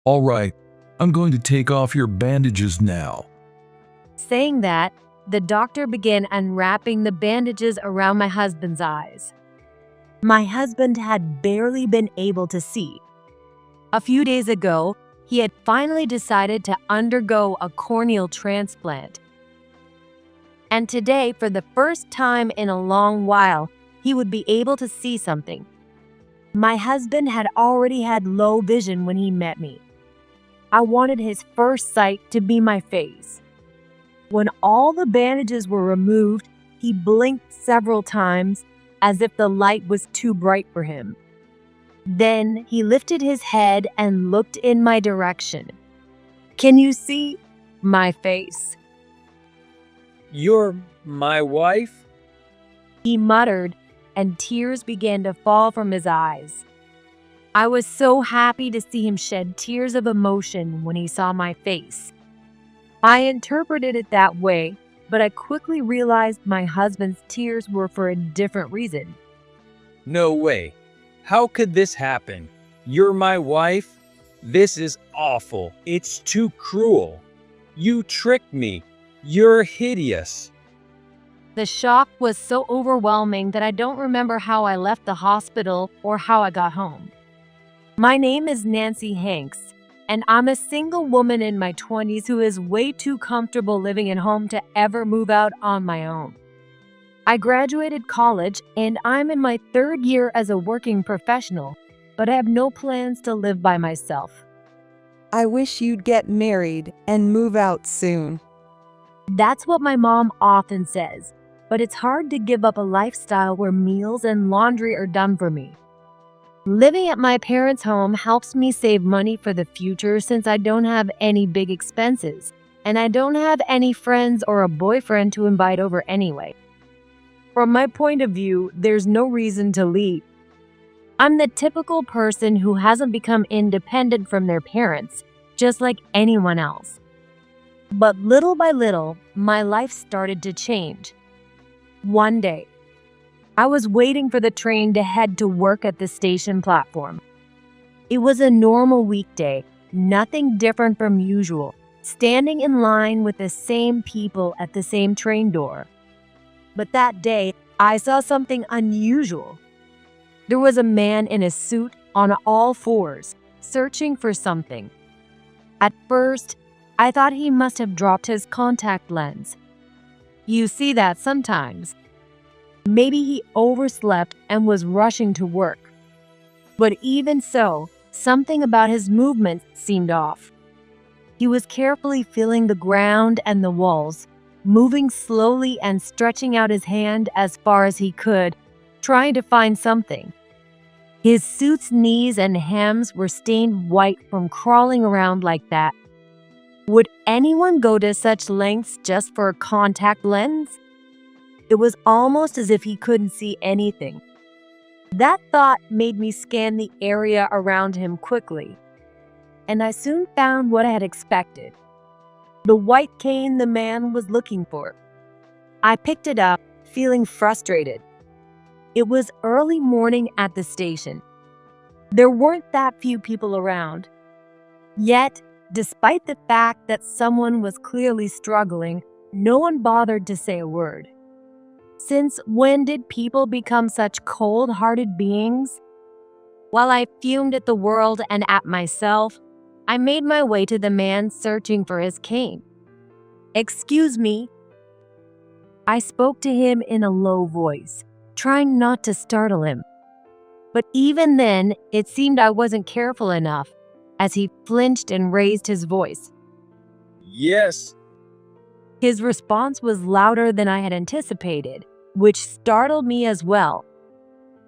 All right, I'm going to take off your bandages now. Saying that, the doctor began unwrapping the bandages around my husband's eyes. My husband had barely been able to see. A few days ago, he had finally decided to undergo a corneal transplant. And today, for the first time in a long while, he would be able to see something. My husband had already had low vision when he met me. I wanted his first sight to be my face. When all the bandages were removed, he blinked several times as if the light was too bright for him. Then he lifted his head and looked in my direction. "Can you see my face?" You're my wife? He muttered, and tears began to fall from his eyes. I was so happy to see him shed tears of emotion when he saw my face. I interpreted it that way, but I quickly realized my husband's tears were for a different reason. No way. How could this happen? You're my wife? This is awful. It's too cruel. You tricked me. You're hideous. The shock was so overwhelming that I don't remember how I left the hospital or how I got home. My name is Nancy Hanks, and I'm a single woman in my 20s who is way too comfortable living at home to ever move out on my own. I graduated college and I'm in my third year as a working professional, but I have no plans to live by myself. I wish you'd get married and move out soon. That's what my mom often says, but it's hard to give up a lifestyle where meals and laundry are done for me. Living at my parents' home helps me save money for the future since I don't have any big expenses, and I don't have any friends or a boyfriend to invite over anyway. From my point of view, there's no reason to leave. I'm the typical person who hasn't become independent from their parents, just like anyone else. But little by little, my life started to change. One day, I was waiting for the train to head to work at the station platform. It was a normal weekday, nothing different from usual, standing in line with the same people at the same train door. But that day, I saw something unusual. There was a man in a suit on all fours, searching for something. At first, I thought he must have dropped his contact lens. You see that sometimes. Maybe he overslept and was rushing to work. But even so, something about his movement seemed off. He was carefully feeling the ground and the walls, moving slowly and stretching out his hand as far as he could, trying to find something. His suit's knees and hems were stained white from crawling around like that. Would anyone go to such lengths just for a contact lens? It was almost as if he couldn't see anything. That thought made me scan the area around him quickly, and I soon found what I had expected. The white cane the man was looking for. I picked it up, feeling frustrated. It was early morning at the station. There weren't that few people around. Yet, despite the fact that someone was clearly struggling, no one bothered to say a word. Since when did people become such cold-hearted beings? While I fumed at the world and at myself, I made my way to the man searching for his cane. "Excuse me." I spoke to him in a low voice, trying not to startle him. But even then, it seemed I wasn't careful enough, as he flinched and raised his voice. Yes. His response was louder than I had anticipated, which startled me as well.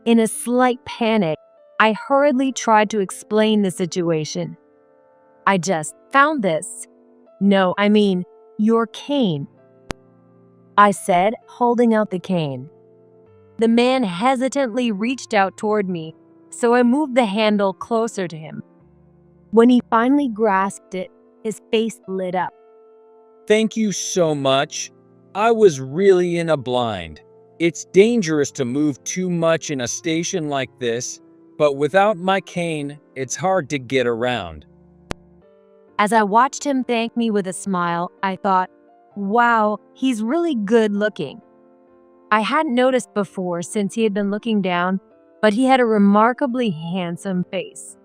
In a slight panic, I hurriedly tried to explain the situation. "I just found this. No, I mean, your cane," I said, holding out the cane. The man hesitantly reached out toward me, so I moved the handle closer to him. When he finally grasped it, his face lit up. Thank you so much. I was really in a blind. It's dangerous to move too much in a station like this, but without my cane, it's hard to get around. As I watched him thank me with a smile, I thought, wow, he's really good looking. I hadn't noticed before since he had been looking down, but he had a remarkably handsome face.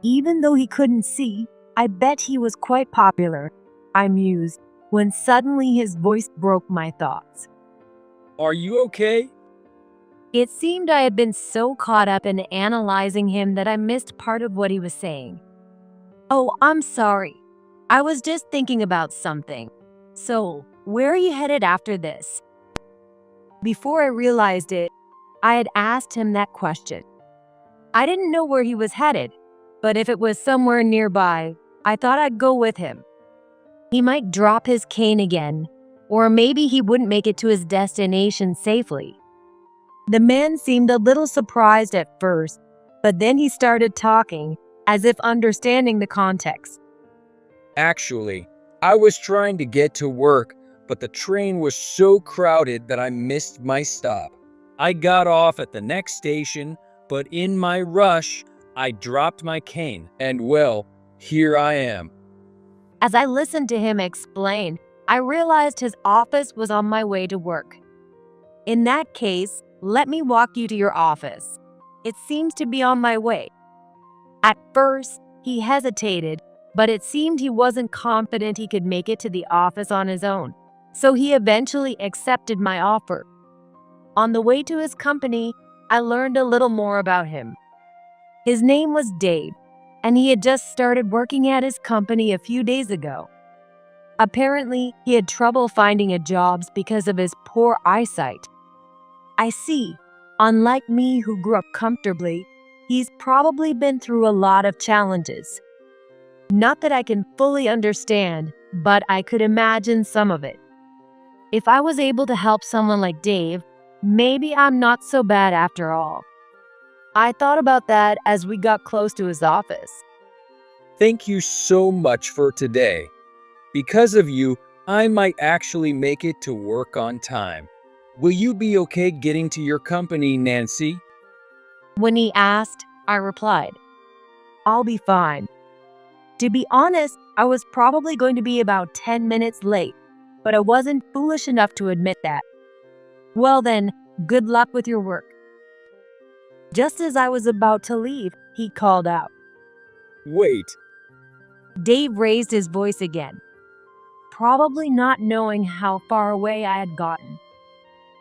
Even though he couldn't see, I bet he was quite popular, I mused, when suddenly his voice broke my thoughts. Are you okay? It seemed I had been so caught up in analyzing him that I missed part of what he was saying. Oh, I'm sorry. I was just thinking about something. So, where are you headed after this? Before I realized it, I had asked him that question. I didn't know where he was headed, but if it was somewhere nearby, I thought I'd go with him. He might drop his cane again, or maybe he wouldn't make it to his destination safely. The man seemed a little surprised at first, but then he started talking, as if understanding the context. Actually, I was trying to get to work, but the train was so crowded that I missed my stop. I got off at the next station, but in my rush, I dropped my cane, and well, here I am. As I listened to him explain, I realized his office was on my way to work. In that case, let me walk you to your office. It seems to be on my way. At first, he hesitated, but it seemed he wasn't confident he could make it to the office on his own, so he eventually accepted my offer. On the way to his company, I learned a little more about him. His name was Dave, and he had just started working at his company a few days ago. Apparently, he had trouble finding a job because of his poor eyesight. I see, unlike me who grew up comfortably, he's probably been through a lot of challenges. Not that I can fully understand, but I could imagine some of it. If I was able to help someone like Dave, maybe I'm not so bad after all. I thought about that as we got close to his office. Thank you so much for today. Because of you, I might actually make it to work on time. Will you be okay getting to your company, Nancy? When he asked, I replied, I'll be fine. To be honest, I was probably going to be about 10 minutes late, but I wasn't foolish enough to admit that. Well then, good luck with your work. Just as I was about to leave, he called out. Wait, Dave raised his voice again, probably not knowing how far away I had gotten.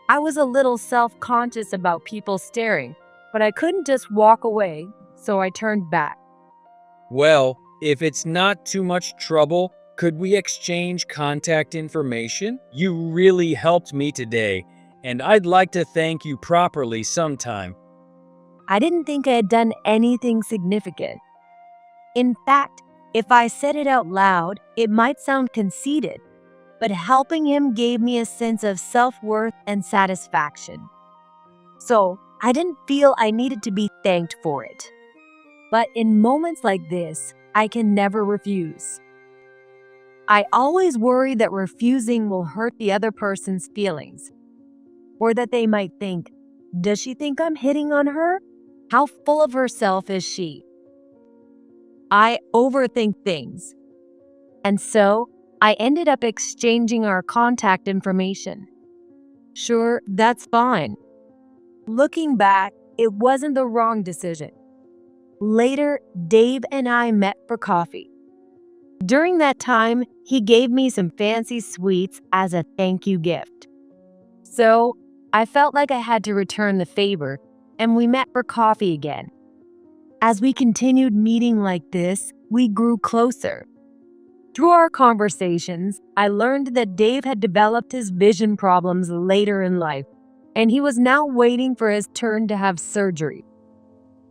I was a little self-conscious about people staring, but I couldn't just walk away, so I turned back. well, if it's not too much trouble, could we exchange contact information? You really helped me today, and I'd like to thank you properly sometime. I didn't think I had done anything significant. In fact, if I said it out loud, it might sound conceited, but helping him gave me a sense of self-worth and satisfaction. So, I didn't feel I needed to be thanked for it. But in moments like this, I can never refuse. I always worry that refusing will hurt the other person's feelings, or that they might think, does she think I'm hitting on her? How full of herself is she? I overthink things. And so, I ended up exchanging our contact information. Sure, that's fine. Looking back, it wasn't the wrong decision. Later, Dave and I met for coffee. During that time, he gave me some fancy sweets as a thank you gift. So, I felt like I had to return the favor, and we met for coffee again. As we continued meeting like this, we grew closer. Through our conversations, I learned that Dave had developed his vision problems later in life, and he was now waiting for his turn to have surgery.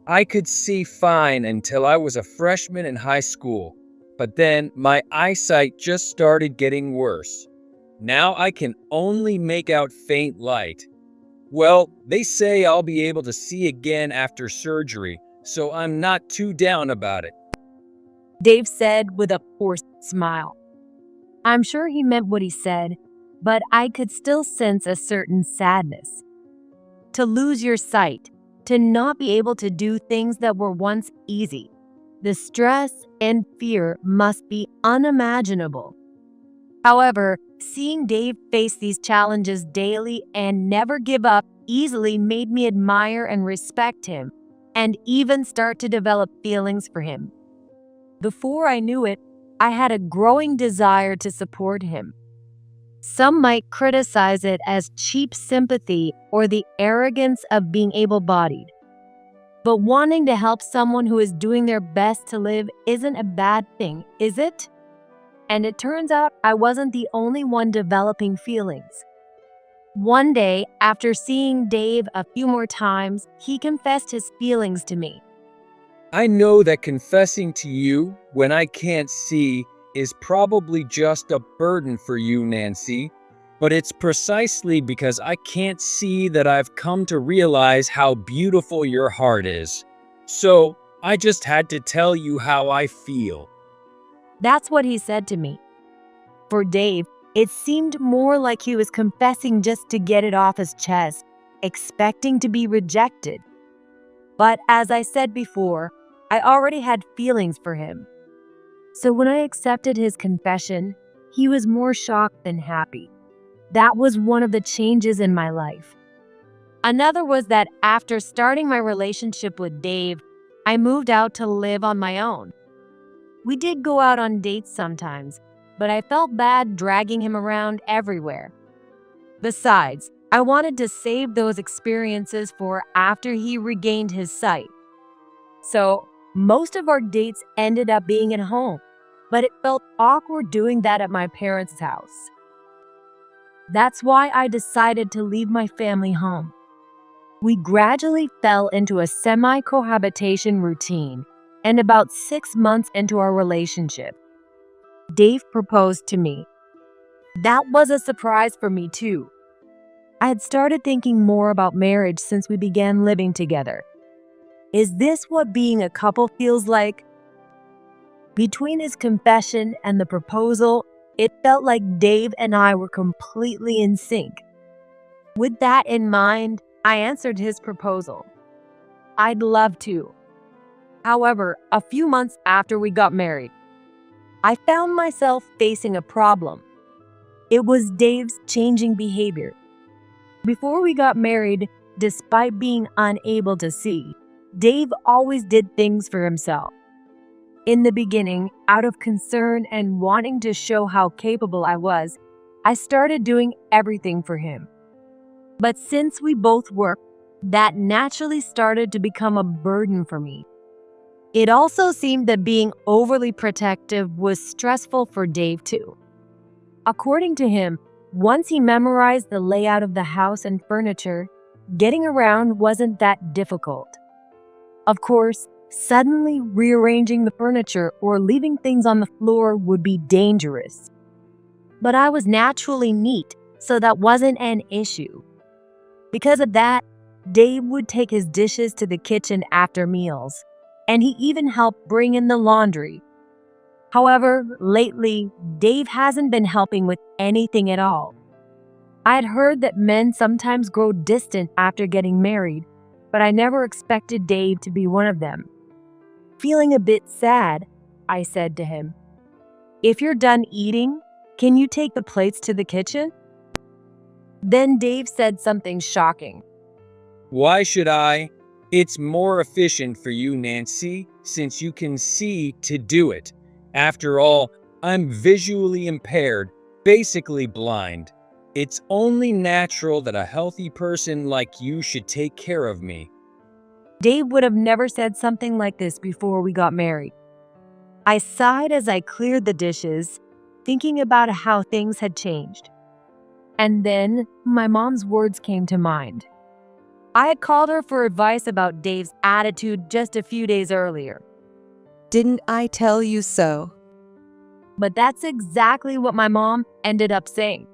I could see fine until I was a freshman in high school, but then my eyesight just started getting worse. Now I can only make out faint light. Well, they say I'll be able to see again after surgery, so I'm not too down about it. Dave said with a forced smile. I'm sure he meant what he said, but I could still sense a certain sadness. To lose your sight, to not be able to do things that were once easy, The stress and fear must be unimaginable. However, seeing Dave face these challenges daily and never give up easily made me admire and respect him, and even start to develop feelings for him. Before I knew it, I had a growing desire to support him. Some might criticize it as cheap sympathy or the arrogance of being able-bodied. But wanting to help someone who is doing their best to live isn't a bad thing, is it? And it turns out I wasn't the only one developing feelings. One day, after seeing Dave a few more times, he confessed his feelings to me. I know that confessing to you when I can't see is probably just a burden for you, Nancy, but it's precisely because I can't see that I've come to realize how beautiful your heart is. So, I just had to tell you how I feel. That's what he said to me. For Dave, it seemed more like he was confessing just to get it off his chest, expecting to be rejected. But as I said before, I already had feelings for him. So when I accepted his confession, he was more shocked than happy. That was one of the changes in my life. Another was that after starting my relationship with Dave, I moved out to live on my own. We did go out on dates sometimes, but I felt bad dragging him around everywhere. Besides, I wanted to save those experiences for after he regained his sight. So, most of our dates ended up being at home, but it felt awkward doing that at my parents' house. That's why I decided to leave my family home. We gradually fell into a semi-cohabitation routine, and about 6 months into our relationship, Dave proposed to me. That was a surprise for me too. I had started thinking more about marriage since we began living together. Is this what being a couple feels like? Between his confession and the proposal, it felt like Dave and I were completely in sync. With that in mind, I answered his proposal. I'd love to. However, a few months after we got married, I found myself facing a problem. It was Dave's changing behavior. Before we got married, despite being unable to see, Dave always did things for himself. In the beginning, out of concern and wanting to show how capable I was, I started doing everything for him. But since we both worked, that naturally started to become a burden for me. It also seemed that being overly protective was stressful for Dave too. According to him, once he memorized the layout of the house and furniture, getting around wasn't that difficult. Of course, suddenly rearranging the furniture or leaving things on the floor would be dangerous. But I was naturally neat, so that wasn't an issue. Because of that, Dave would take his dishes to the kitchen after meals, and he even helped bring in the laundry. However, lately, Dave hasn't been helping with anything at all. I had heard that men sometimes grow distant after getting married, but I never expected Dave to be one of them. Feeling a bit sad, I said to him, "If you're done eating, can you take the plates to the kitchen?" Then Dave said something shocking. Why should I? It's more efficient for you, Nancy, since you can see to do it. After all, I'm visually impaired, basically blind. It's only natural that a healthy person like you should take care of me. Dave would have never said something like this before we got married. I sighed as I cleared the dishes, thinking about how things had changed. And then my mom's words came to mind. I had called her for advice about Dave's attitude just a few days earlier. Didn't I tell you so? But that's exactly what my mom ended up saying.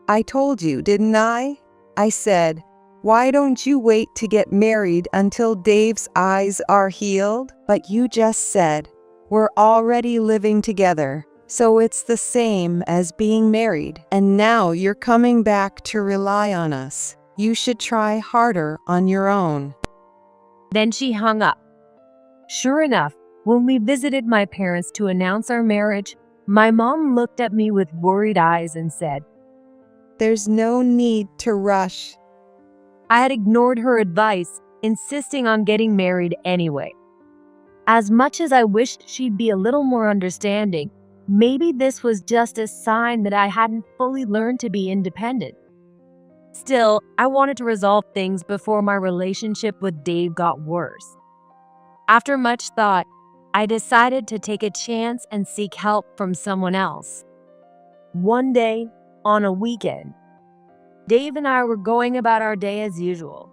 I told you, didn't I? I said, why don't you wait to get married until Dave's eyes are healed? But you just said, we're already living together, so it's the same as being married. And now you're coming back to rely on us. You should try harder on your own. Then she hung up. Sure enough, When we visited my parents to announce our marriage, my mom looked at me with worried eyes and said, There's no need to rush. I had ignored her advice, insisting on getting married anyway. As much as I wished she'd be a little more understanding, maybe this was just a sign that I hadn't fully learned to be independent. Still, I wanted to resolve things before my relationship with Dave got worse. After much thought, I decided to take a chance and seek help from someone else. One day, on a weekend, Dave and I were going about our day as usual.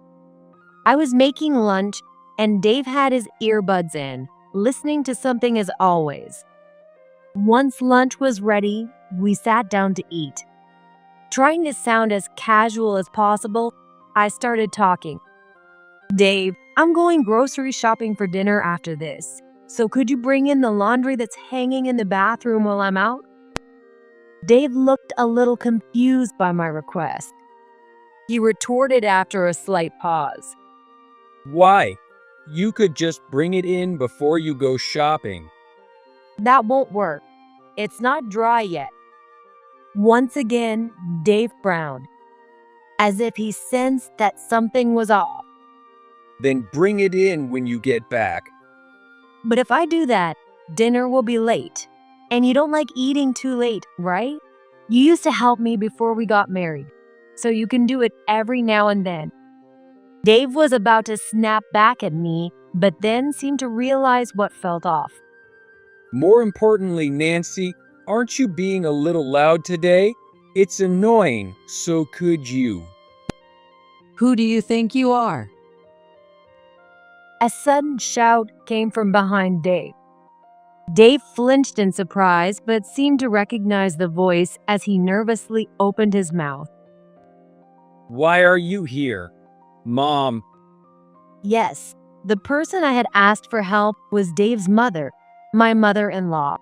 I was making lunch, and Dave had his earbuds in, listening to something as always. Once lunch was ready, we sat down to eat. Trying to sound as casual as possible, I started talking. Dave, I'm going grocery shopping for dinner after this, so could you bring in the laundry that's hanging in the bathroom while I'm out? Dave looked a little confused by my request. He retorted after a slight pause. Why? You could just bring it in before you go shopping. That won't work. It's not dry yet. Once again, Dave frowned, as if he sensed that something was off. Then bring it in when you get back. But if I do that, dinner will be late. And you don't like eating too late, right? You used to help me before we got married, so you can do it every now and then. Dave was about to snap back at me, but then seemed to realize what felt off. More importantly, Nancy, aren't you being a little loud today? It's annoying, so could you? Who do you think you are? A sudden shout came from behind Dave. Dave flinched in surprise, but seemed to recognize the voice as he nervously opened his mouth. Why are you here? Mom. Yes, the person I had asked for help was Dave's mother, my mother-in-law.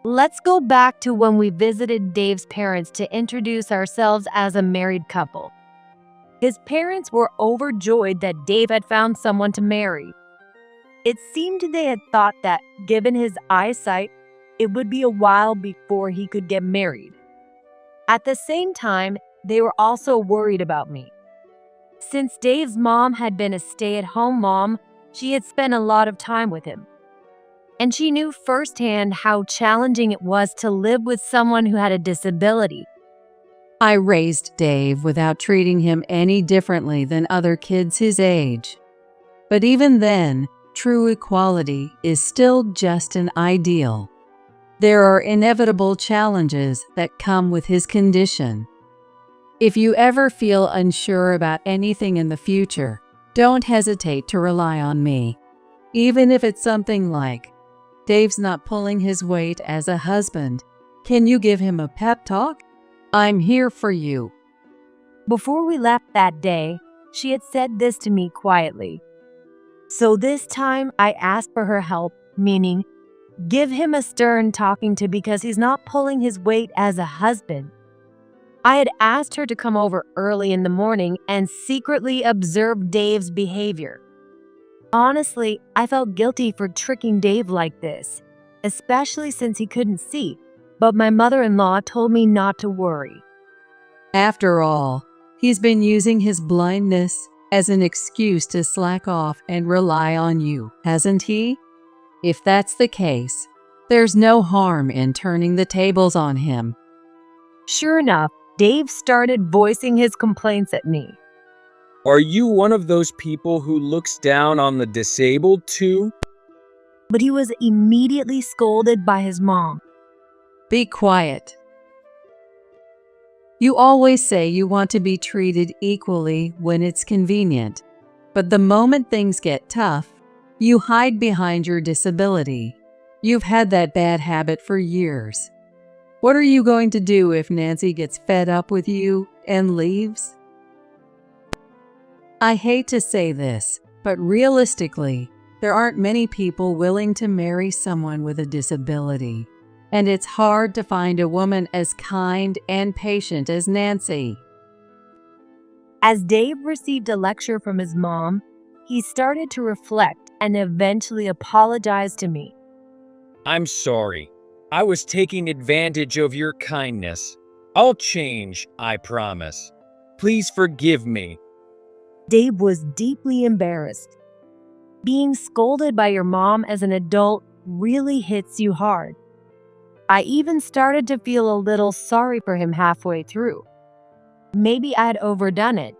Let's go back to when we visited Dave's parents to introduce ourselves as a married couple. His parents were overjoyed that Dave had found someone to marry. It seemed they had thought that, given his eyesight, it would be a while before he could get married. At the same time, they were also worried about me. Since Dave's mom had been a stay-at-home mom, she had spent a lot of time with him. And she knew firsthand how challenging it was to live with someone who had a disability. I raised Dave without treating him any differently than other kids his age. But even then, true equality is still just an ideal. There are inevitable challenges that come with his condition. If you ever feel unsure about anything in the future, don't hesitate to rely on me. Even if it's something like, Dave's not pulling his weight as a husband. Can you give him a pep talk? I'm here for you. Before we left that day, she had said this to me quietly. So this time I asked for her help, meaning, give him a stern talking to because he's not pulling his weight as a husband. I had asked her to come over early in the morning and secretly observe Dave's behavior. Honestly, I felt guilty for tricking Dave like this, especially since he couldn't see, but my mother-in-law told me not to worry. After all, he's been using his blindness as an excuse to slack off and rely on you, hasn't he? If that's the case, there's no harm in turning the tables on him. Sure enough, Dave started voicing his complaints at me. Are you one of those people who looks down on the disabled too? But he was immediately scolded by his mom. Be quiet. You always say you want to be treated equally when it's convenient, but the moment things get tough, you hide behind your disability. You've had that bad habit for years. What are you going to do if Nancy gets fed up with you and leaves? I hate to say this, but realistically, there aren't many people willing to marry someone with a disability. And it's hard to find a woman as kind and patient as Nancy. As Dave received a lecture from his mom, he started to reflect and eventually apologized to me. I'm sorry. I was taking advantage of your kindness. I'll change, I promise. Please forgive me. Dave was deeply embarrassed. Being scolded by your mom as an adult really hits you hard. I even started to feel a little sorry for him halfway through. Maybe I'd overdone it.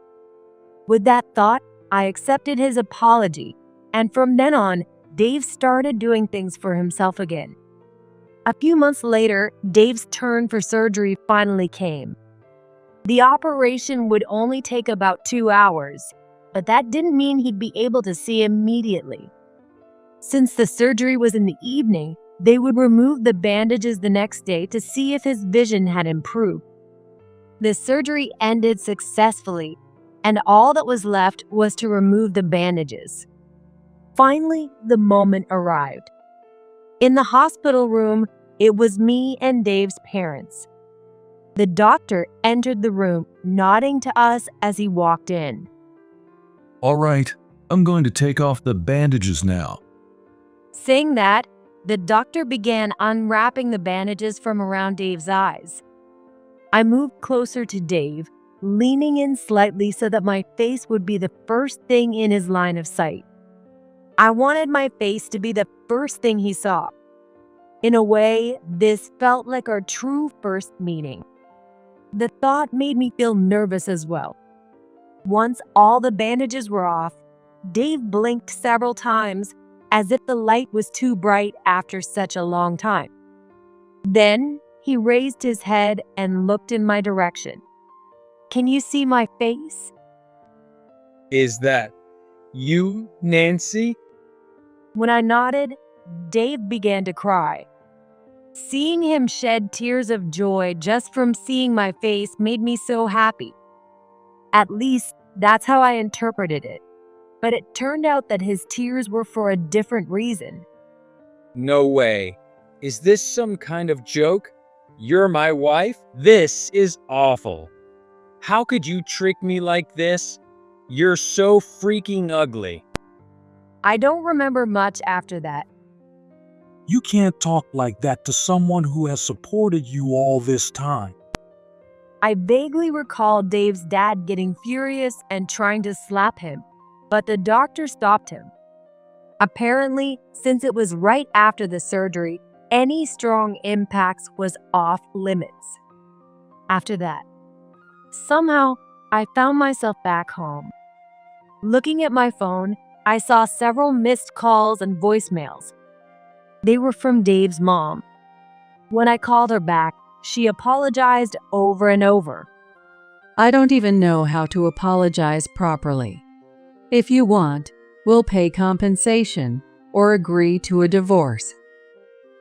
With that thought, I accepted his apology, and from then on, Dave started doing things for himself again. A few months later, Dave's turn for surgery finally came. The operation would only take about 2 hours, but that didn't mean he'd be able to see immediately. Since the surgery was in the evening, they would remove the bandages the next day to see if his vision had improved. The surgery ended successfully, and all that was left was to remove the bandages. Finally, the moment arrived. In the hospital room, it was me and Dave's parents. The doctor entered the room, nodding to us as he walked in. All right, I'm going to take off the bandages now. Saying that, the doctor began unwrapping the bandages from around Dave's eyes. I moved closer to Dave, leaning in slightly so that my face would be the first thing in his line of sight. I wanted my face to be the first thing he saw. In a way, this felt like our true first meeting. The thought made me feel nervous as well. Once all the bandages were off, Dave blinked several times as if the light was too bright after such a long time. Then he raised his head and looked in my direction. "Can you see my face?" Is that you, Nancy? When I nodded, Dave began to cry. Seeing him shed tears of joy just from seeing my face made me so happy. At least, that's how I interpreted it. But it turned out that his tears were for a different reason. No way. Is this some kind of joke? You're my wife? This is awful. How could you trick me like this? You're so freaking ugly. I don't remember much after that. You can't talk like that to someone who has supported you all this time. I vaguely recall Dave's dad getting furious and trying to slap him, but the doctor stopped him. Apparently, since it was right after the surgery, any strong impacts was off limits. After that, somehow, I found myself back home. Looking at my phone, I saw several missed calls and voicemails. They were from Dave's mom. When I called her back, she apologized over and over. I don't even know how to apologize properly. If you want, we'll pay compensation or agree to a divorce.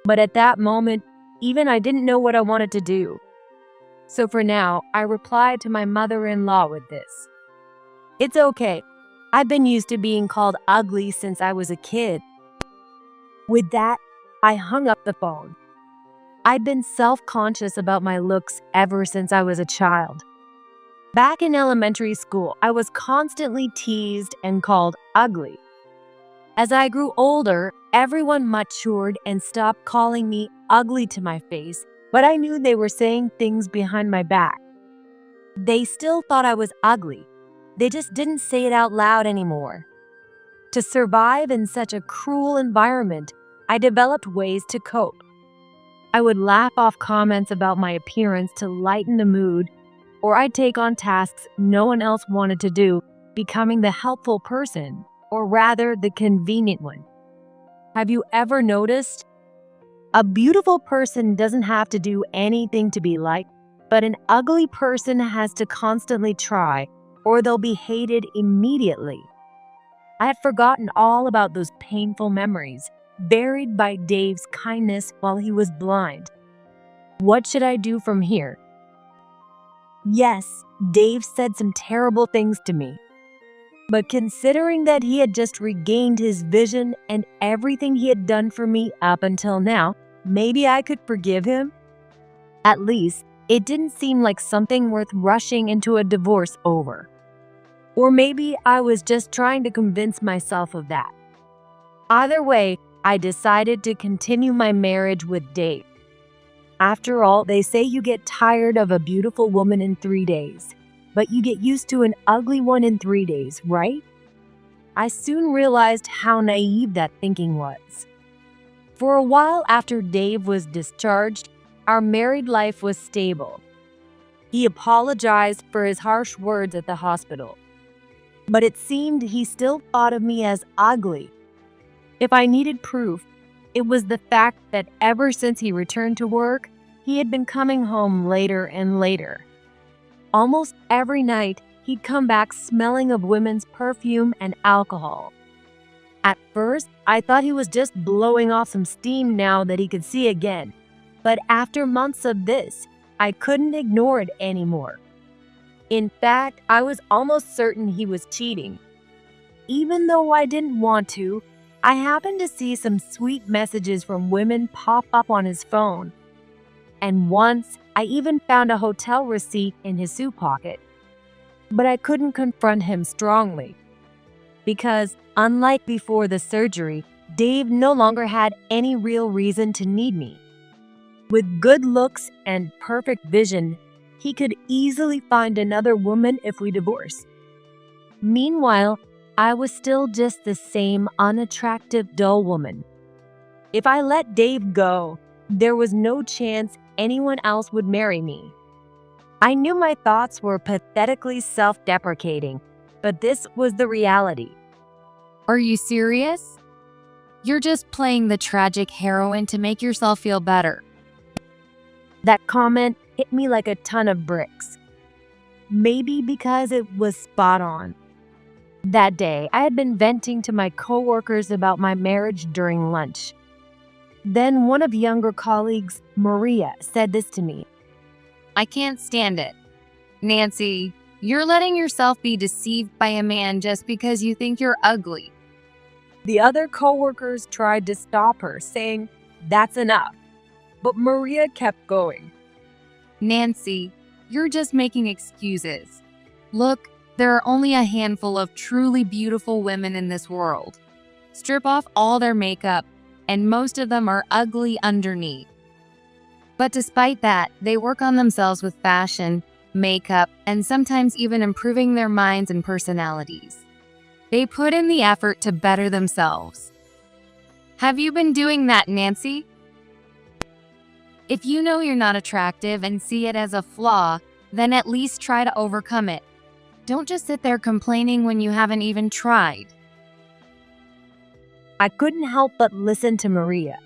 But at that moment, even I didn't know what I wanted to do. So for now, I replied to my mother-in-law with this. "It's okay. I've been used to being called ugly since I was a kid." With that, I hung up the phone. I'd been self-conscious about my looks ever since I was a child. Back in elementary school, I was constantly teased and called ugly. As I grew older, everyone matured and stopped calling me ugly to my face, but I knew they were saying things behind my back. They still thought I was ugly. They just didn't say it out loud anymore. To survive in such a cruel environment, I developed ways to cope. I would laugh off comments about my appearance to lighten the mood, or I'd take on tasks no one else wanted to do, becoming the helpful person, or rather the convenient one. Have you ever noticed? A beautiful person doesn't have to do anything to be liked, but an ugly person has to constantly try, or they'll be hated immediately. I had forgotten all about those painful memories, buried by Dave's kindness while he was blind. What should I do from here? Yes, Dave said some terrible things to me. But considering that he had just regained his vision and everything he had done for me up until now, maybe I could forgive him? At least, it didn't seem like something worth rushing into a divorce over. Or maybe I was just trying to convince myself of that. Either way, I decided to continue my marriage with Dave. After all, they say you get tired of a beautiful woman in 3 days, but you get used to an ugly one in 3 days, right? I soon realized how naive that thinking was. For a while after Dave was discharged, our married life was stable. He apologized for his harsh words at the hospital, but it seemed he still thought of me as ugly. If I needed proof, it was the fact that ever since he returned to work, he had been coming home later and later. Almost every night, he'd come back smelling of women's perfume and alcohol. At first, I thought he was just blowing off some steam now that he could see again. But after months of this, I couldn't ignore it anymore. In fact, I was almost certain he was cheating. Even though I didn't want to, I happened to see some sweet messages from women pop up on his phone. And once, I even found a hotel receipt in his suit pocket. But I couldn't confront him strongly. Because, unlike before the surgery, Dave no longer had any real reason to need me. With good looks and perfect vision, he could easily find another woman if we divorced. Meanwhile, I was still just the same unattractive, dull woman. If I let Dave go, there was no chance anyone else would marry me. I knew my thoughts were pathetically self-deprecating, but this was the reality. Are you serious? You're just playing the tragic heroine to make yourself feel better. That comment hit me like a ton of bricks. Maybe because it was spot on. That day, I had been venting to my coworkers about my marriage during lunch. Then one of younger colleagues, Maria, said this to me. I can't stand it. Nancy, you're letting yourself be deceived by a man just because you think you're ugly. The other coworkers tried to stop her, saying, "That's enough." But Maria kept going. Nancy, you're just making excuses. Look, there are only a handful of truly beautiful women in this world. Strip off all their makeup, and most of them are ugly underneath. But despite that, they work on themselves with fashion, makeup, and sometimes even improving their minds and personalities. They put in the effort to better themselves. Have you been doing that, Nancy? If you know you're not attractive and see it as a flaw, then at least try to overcome it. Don't just sit there complaining when you haven't even tried. I couldn't help but listen to Maria.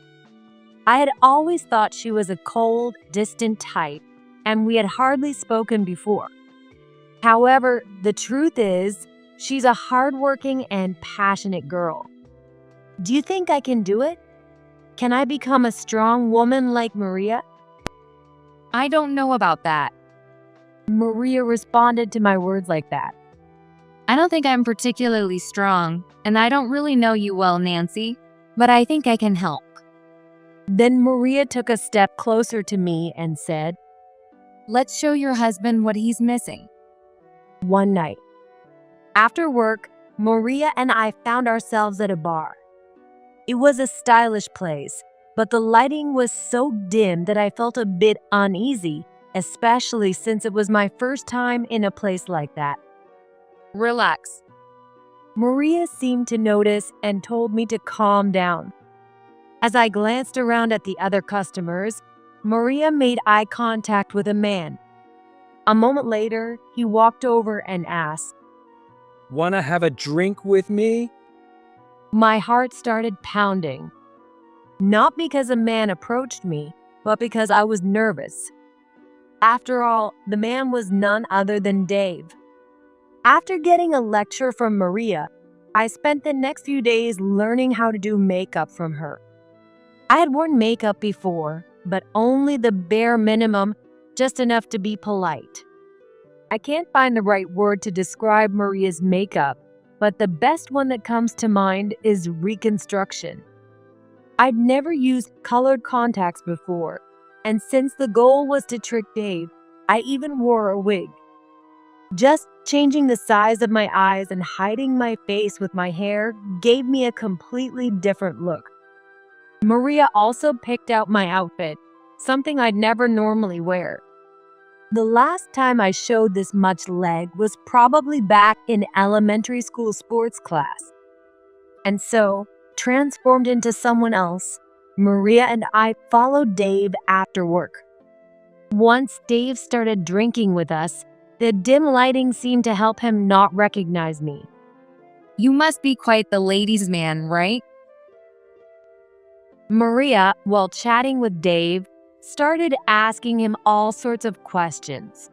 I had always thought she was a cold, distant type, and we had hardly spoken before. However, the truth is, she's a hardworking and passionate girl. Do you think I can do it? Can I become a strong woman like Maria? I don't know about that. Maria responded to my words like that. I don't think I'm particularly strong, and I don't really know you well, Nancy, but I think I can help. Then Maria took a step closer to me and said, Let's show your husband what he's missing. One night, after work, Maria and I found ourselves at a bar. It was a stylish place, but the lighting was so dim that I felt a bit uneasy, especially since it was my first time in a place like that. Relax. Maria seemed to notice and told me to calm down. As I glanced around at the other customers, Maria made eye contact with a man. A moment later, he walked over and asked, Wanna have a drink with me? My heart started pounding. Not because a man approached me, but because I was nervous. After all, the man was none other than Dave. After getting a lecture from Maria, I spent the next few days learning how to do makeup from her. I had worn makeup before, but only the bare minimum, just enough to be polite. I can't find the right word to describe Maria's makeup, but the best one that comes to mind is reconstruction. I'd never used colored contacts before, and since the goal was to trick Dave, I even wore a wig. Just changing the size of my eyes and hiding my face with my hair gave me a completely different look. Maria also picked out my outfit, something I'd never normally wear. The last time I showed this much leg was probably back in elementary school sports class. And so, transformed into someone else, Maria and I followed Dave after work. Once Dave started drinking with us, the dim lighting seemed to help him not recognize me. You must be quite the ladies' man, right? Maria, while chatting with Dave, started asking him all sorts of questions.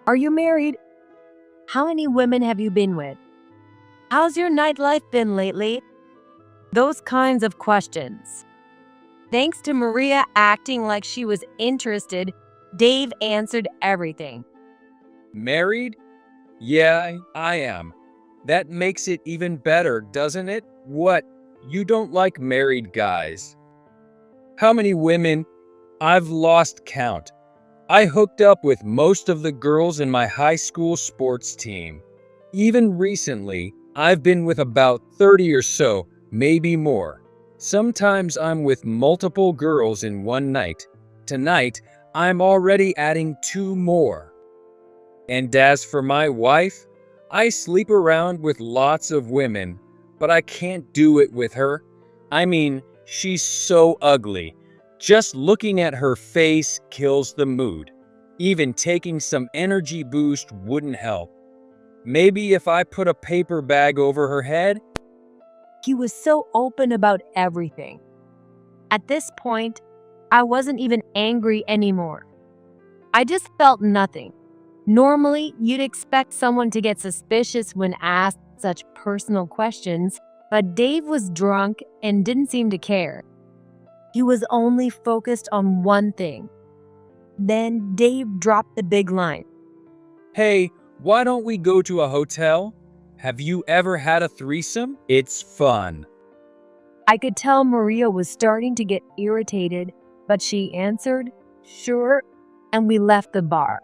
Are you married? How many women have you been with? How's your nightlife been lately? Those kinds of questions. Thanks to Maria acting like she was interested, Dave answered everything. Married? Yeah, I am. That makes it even better, doesn't it? What? You don't like married guys? How many women? I've lost count. I hooked up with most of the girls in my high school sports team. Even recently, I've been with about 30 or so, maybe more. Sometimes I'm with multiple girls in one night. Tonight, I'm already adding 2 more. And as for my wife, I sleep around with lots of women, but I can't do it with her. I mean, she's so ugly. Just looking at her face kills the mood. Even taking some energy boost wouldn't help. Maybe if I put a paper bag over her head? He was so open about everything. At this point, I wasn't even angry anymore. I just felt nothing. Normally, you'd expect someone to get suspicious when asked such personal questions, but Dave was drunk and didn't seem to care. He was only focused on one thing. Then Dave dropped the big line. Hey, why don't we go to a hotel? Have you ever had a threesome? It's fun. I could tell Maria was starting to get irritated, but she answered, sure, and we left the bar.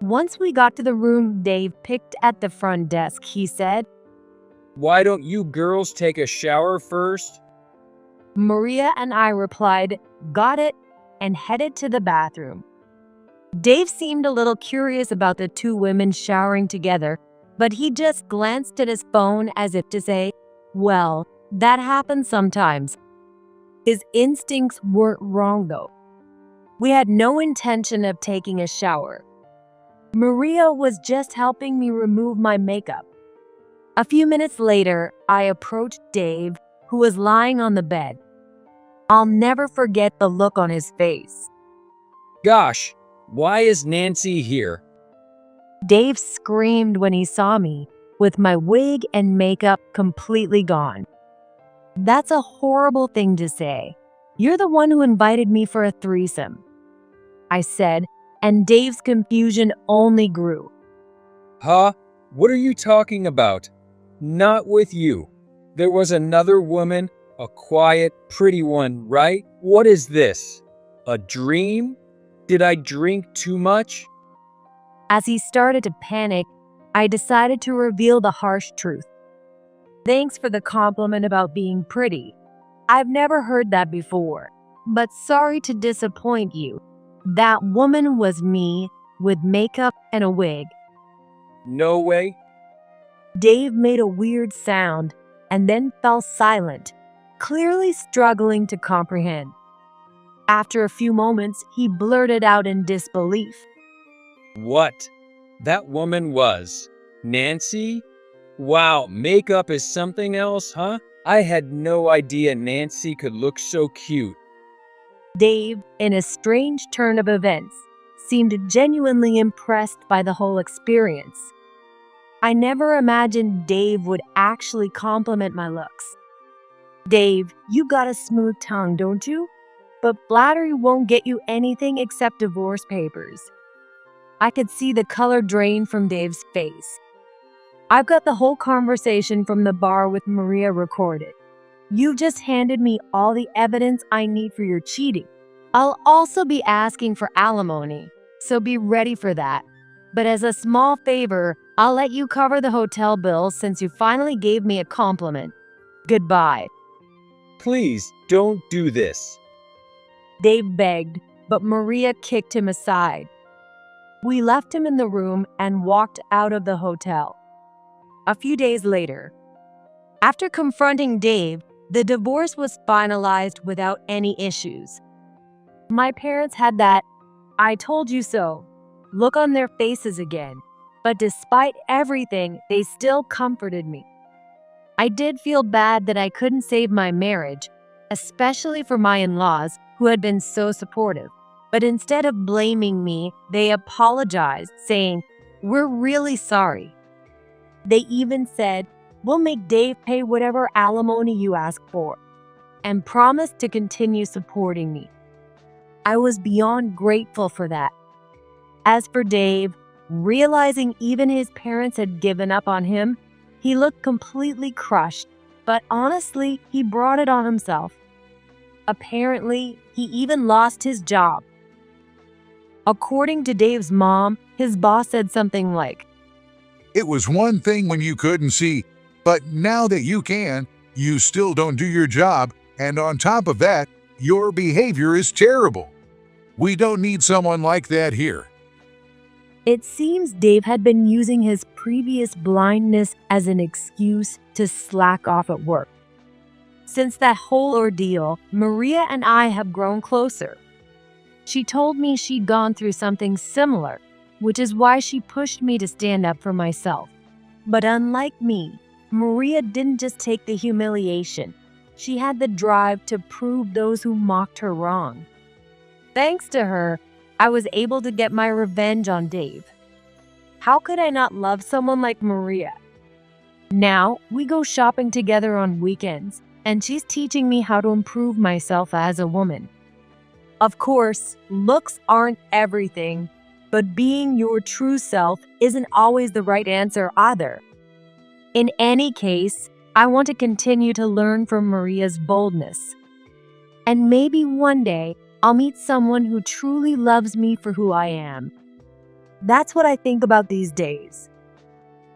Once we got to the room Dave picked at the front desk, he said, Why don't you girls take a shower first? Maria and I replied, got it, and headed to the bathroom. Dave seemed a little curious about the 2 women showering together, but he just glanced at his phone as if to say, well, that happens sometimes. His instincts weren't wrong though. We had no intention of taking a shower. Maria was just helping me remove my makeup. A few minutes later, I approached Dave, who was lying on the bed. I'll never forget the look on his face. Gosh, why is Nancy here? Dave screamed when he saw me, with my wig and makeup completely gone. That's a horrible thing to say. You're the one who invited me for a threesome, I said, and Dave's confusion only grew. Huh? What are you talking about? Not with you. There was another woman, a quiet, pretty one, right? What is this? A dream? Did I drink too much? As he started to panic, I decided to reveal the harsh truth. Thanks for the compliment about being pretty. I've never heard that before, but sorry to disappoint you. That woman was me, with makeup and a wig. No way. Dave made a weird sound and then fell silent, clearly struggling to comprehend. After a few moments, he blurted out in disbelief. What? That woman was Nancy? Wow, makeup is something else, huh? I had no idea Nancy could look so cute. Dave, in a strange turn of events, seemed genuinely impressed by the whole experience. I never imagined Dave would actually compliment my looks. Dave, you got a smooth tongue, don't you? But flattery won't get you anything except divorce papers. I could see the color drain from Dave's face. I've got the whole conversation from the bar with Maria recorded. You've just handed me all the evidence I need for your cheating. I'll also be asking for alimony, so be ready for that. But as a small favor, I'll let you cover the hotel bills since you finally gave me a compliment. Goodbye. Please don't do this. Dave begged, but Maria kicked him aside. We left him in the room and walked out of the hotel. A few days later, after confronting Dave, the divorce was finalized without any issues. My parents had that "I told you so" look on their faces again, but despite everything, they still comforted me. I did feel bad that I couldn't save my marriage, especially for my in-laws who had been so supportive. But instead of blaming me, they apologized, saying, "We're really sorry." They even said, "We'll make Dave pay whatever alimony you ask for," and promised to continue supporting me. I was beyond grateful for that. As for Dave, realizing even his parents had given up on him, he looked completely crushed, but honestly, he brought it on himself. Apparently, he even lost his job. According to Dave's mom, his boss said something like, "It was one thing when you couldn't see, but now that you can, you still don't do your job, and on top of that, your behavior is terrible. We don't need someone like that here." It seems Dave had been using his previous blindness as an excuse to slack off at work. Since that whole ordeal, Maria and I have grown closer. She told me she'd gone through something similar, which is why she pushed me to stand up for myself. But unlike me, Maria didn't just take the humiliation. She had the drive to prove those who mocked her wrong. Thanks to her, I was able to get my revenge on Dave. How could I not love someone like Maria? Now, we go shopping together on weekends, and she's teaching me how to improve myself as a woman. Of course, looks aren't everything, but being your true self isn't always the right answer either. In any case, I want to continue to learn from Maria's boldness. And maybe one day, I'll meet someone who truly loves me for who I am. That's what I think about these days.